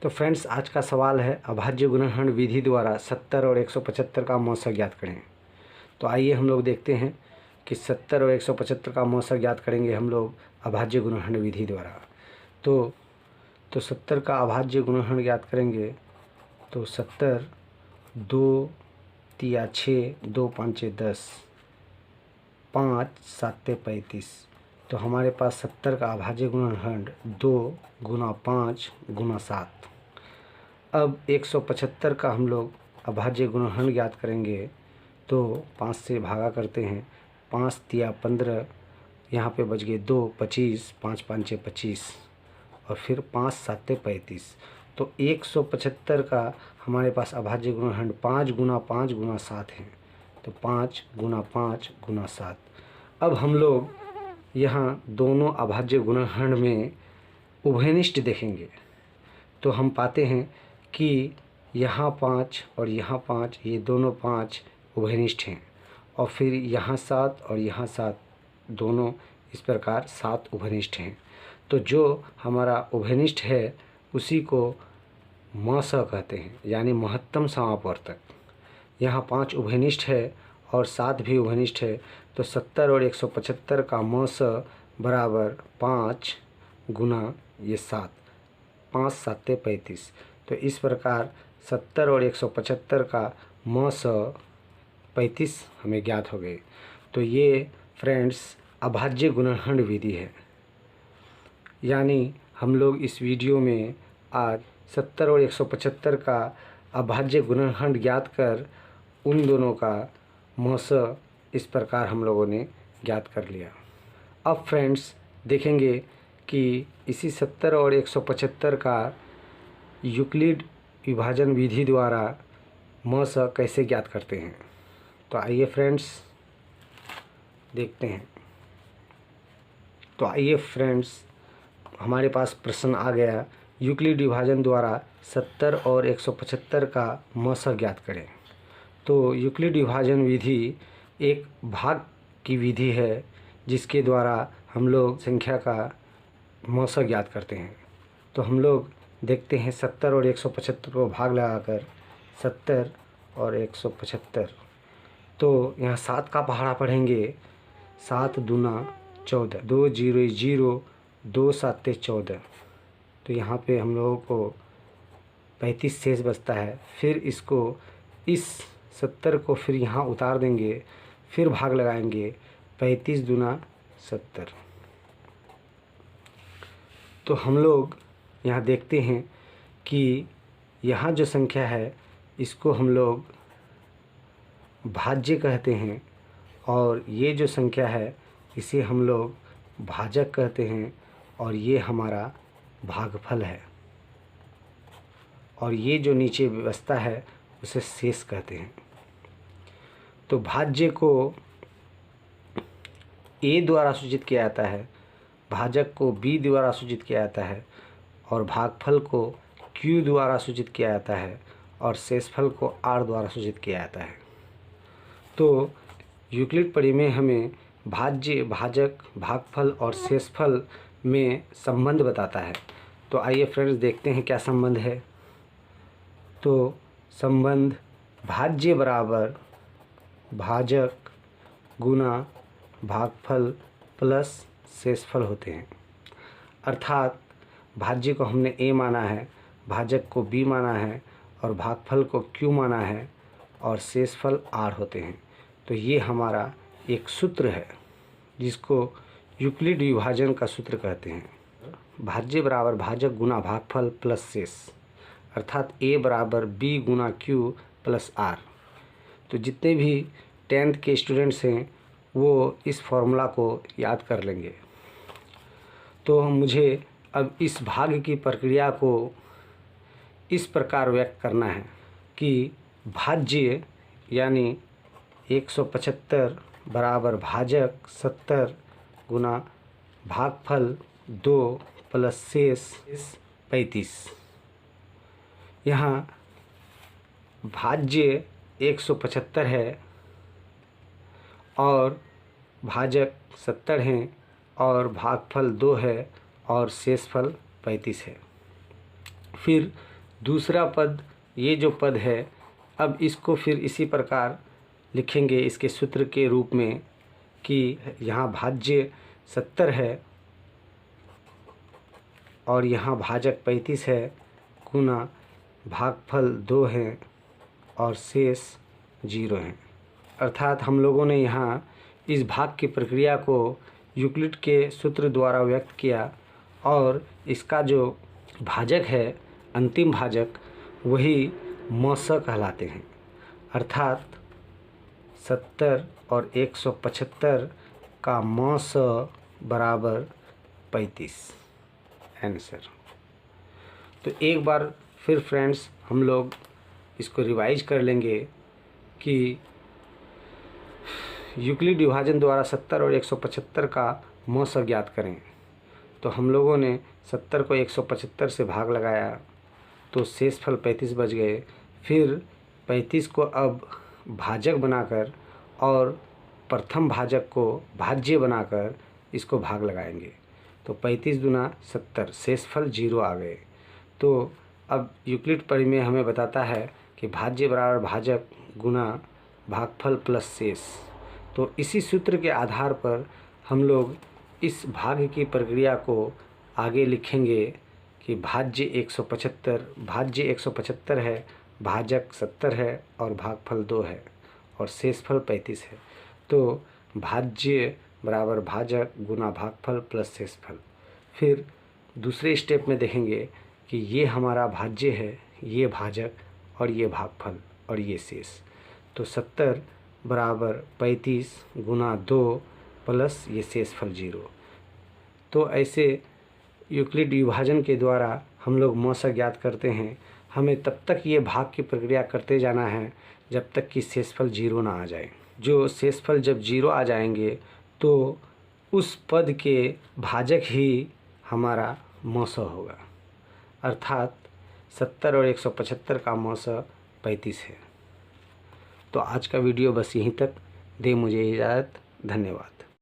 तो फ्रेंड्स, आज का सवाल है अभाज्य गुणनखंड विधि द्वारा 70 और 175 का मौसा ज्ञात करें। तो आइए हम लोग देखते हैं कि 70 और 175 का मौसा ज्ञात करेंगे हम लोग अभाज्य गुणनखंड विधि द्वारा। तो 70 का अभाज्य गुणनखंड ज्ञात करेंगे तो 70 2 तिया 6 2 5 10 5 7 35। तो हमारे पास 70 का अभाज्य गुणनखंड 2 गुना 5 गुना 7। अब 175 का हम लोग अभाज्य गुणनखंड ज्ञात करेंगे तो 5 से भागा करते हैं। 5 तिया 15, यहाँ पे बच गए 2 25, 5 5 25 और फिर 5 7 35। तो 175 का हमारे पास अभाज्य गुणनखंड 5 गुना 5 गुना 7 है। तो 5 गुना 5 गुना 7। अब हम लोग यहाँ दोनों अभाज्य गुणनखंड में उभयनिष्ठ देखेंगे तो हम पाते हैं कि यहाँ 5 और यहाँ 5, ये दोनों 5 उभयनिष्ठ हैं। और फिर यहाँ 7 और यहाँ 7, दोनों इस प्रकार 7 उभयनिष्ठ हैं। तो जो हमारा उभयनिष्ठ है उसी को मस कहते हैं, यानी महत्तम समापवर्तक। यहाँ 5 उभयनिष्ठ है और 7 भी उभयनिष्ठ है। तो 70 और 175 का मस बराबर 5 गुना ये 7, 5 7 35। तो इस प्रकार 70 और 175 का मस 35 हमें ज्ञात हो गए। तो ये फ्रेंड्स अभाज्य गुणनखंड विधि है। यानी हम लोग इस वीडियो में आज 70 और 175 का अभाज्य गुणनखंड ज्ञात कर उन दोनों का मस इस प्रकार हम लोगों ने ज्ञात कर लिया। अब फ्रेंड्स देखेंगे कि इसी 70 और 175 का यूक्लिड विभाजन विधि द्वारा मस कैसे ज्ञात करते हैं। तो आइए फ्रेंड्स देखते हैं। तो आइए फ्रेंड्स, हमारे पास प्रश्न आ गया, यूक्लिड विभाजन द्वारा 70 और 175 का मस ज्ञात करें। तो यूक्लिड विभाजन विधि एक भाग की विधि है जिसके द्वारा हम लोग संख्या का मस ज्ञात करते हैं। तो हम लोग देखते हैं 70 और 175 को भाग लगाकर 70 और 175। तो यहाँ 7 का पहाड़ा पढ़ेंगे, 7 दूना 14, 2 0 0 2 7 14। तो यहाँ पे हम लोगों को 35 शेष बचता है। फिर इसको इस 70 को फिर यहाँ उतार देंगे, फिर भाग लगाएंगे, 35 दूना 70। तो हम लोग यहाँ देखते हैं कि यहाँ जो संख्या है इसको हम लोग भाज्य कहते हैं और ये जो संख्या है इसे हम लोग भाजक कहते हैं और ये हमारा भागफल है। और ये जो नीचे व्यवस्था है उसे शेष कहते हैं। तो भाज्य को ए द्वारा सूचित किया जाता है, भाजक को बी द्वारा सूचित किया जाता है और भागफल को क्यू द्वारा सूचित किया जाता है और शेषफल को आर द्वारा सूचित किया जाता है। तो यूक्लिड परिमेय हमें भाज्य, भाजक, भागफल और शेषफल में संबंध बताता है। तो आइए फ्रेंड्स देखते हैं क्या संबंध है। तो संबंध भाज्य बराबर भाजक गुना भागफल प्लस शेषफल होते हैं। अर्थात भाज्य को हमने ए माना है, भाजक को बी माना है और भागफल को क्यू माना है और शेषफल आर होते हैं। तो ये हमारा एक सूत्र है जिसको यूक्लिड विभाजन का सूत्र कहते हैं। भाज्य बराबर भाजक गुना भागफल प्लस शेष, अर्थात ए बराबर बी गुना क्यू प्लस आर। तो जितने भी 10th के स्टूडेंट्स हैं वो इस फॉर्मूला को याद कर लेंगे। तो मुझे अब इस भाग की प्रक्रिया को इस प्रकार व्यक्त करना है कि भाज्य यानी 175 बराबर भाजक 70 गुना भागफल 2 प्लस शेष 35। यहाँ भाज्य 175 है और भाजक 70 हैं और भागफल 2 है और शेषफल 35 है। फिर दूसरा पद, ये जो पद है, अब इसको फिर इसी प्रकार लिखेंगे इसके सूत्र के रूप में कि यहाँ भाज्य 70 है और यहाँ भाजक 35 है, गुना भागफल 2 है और शेष 0 है। अर्थात हम लोगों ने यहाँ इस भाग की प्रक्रिया को यूक्लिड के सूत्र द्वारा व्यक्त किया और इसका जो भाजक है, अंतिम भाजक, वही मस कहलाते हैं। अर्थात 70 और 175 का मस बराबर 35 आंसर। तो एक बार फिर फ्रेंड्स हम लोग इसको रिवाइज कर लेंगे कि यूक्लिड विभाजन द्वारा 70 और 175 का मस ज्ञात करें। तो हम लोगों ने 70 को 175 से भाग लगाया तो शेषफल 35 बच गए। फिर 35 को अब भाजक बनाकर और प्रथम भाजक को भाज्य बनाकर इसको भाग लगाएंगे। तो 35 दूना 70, शेषफल 0 आ गए। तो अब यूक्लिड परिमेय हमें बताता है कि भाज्य बराबर भाजक गुना भागफल प्लस शेष। तो इसी सूत्र के आधार पर हम लोग इस भाग की प्रक्रिया को आगे लिखेंगे कि भाज्य 175 है, भाजक 70 है और भागफल 2 है और शेषफल 35 है। तो भाज्य बराबर भाजक गुना भागफल प्लस शेषफल। फिर दूसरे स्टेप में देखेंगे कि ये हमारा भाज्य है, ये भाजक और ये भागफल और ये शेष। तो 70 बराबर 35 गुना 2 प्लस ये शेषफल 0। तो ऐसे यूक्लिड विभाजन के द्वारा हम लोग मस ज्ञात करते हैं। हमें तब तक ये भाग की प्रक्रिया करते जाना है जब तक कि शेषफल 0 ना आ जाए। जो शेषफल जब 0 आ जाएंगे तो उस पद के भाजक ही हमारा मस होगा। अर्थात 70 और 175 का मस 35 है। तो आज का वीडियो बस यहीं तक। दे मुझे इजाज़त। धन्यवाद।